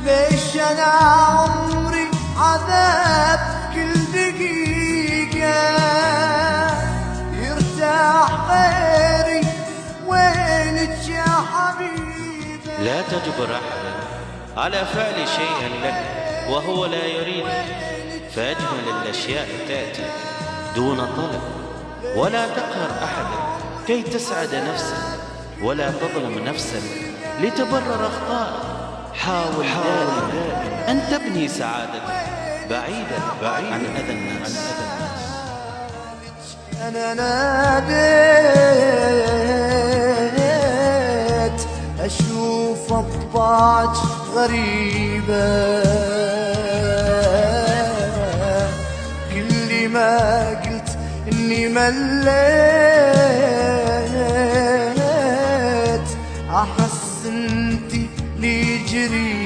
ليش أنا عمري عذاب كل دقيقة يرتاح غيري وينك يا حبيبي. لا تجبر أحدا على فعل شيء لك وهو لا يريد، فأجمل الأشياء تأتي دون طلب. ولا تقهر أحدا كي تسعد نفسك، ولا تظلم نفسك لتبرر أخطائك. حاول دائما أن تبني سعادتك بعيدا عن أذى الناس. أنا ناديت أشوف أطباعك غريبة، كل ما قلت إني مليت أحس إنتي لي جريبة.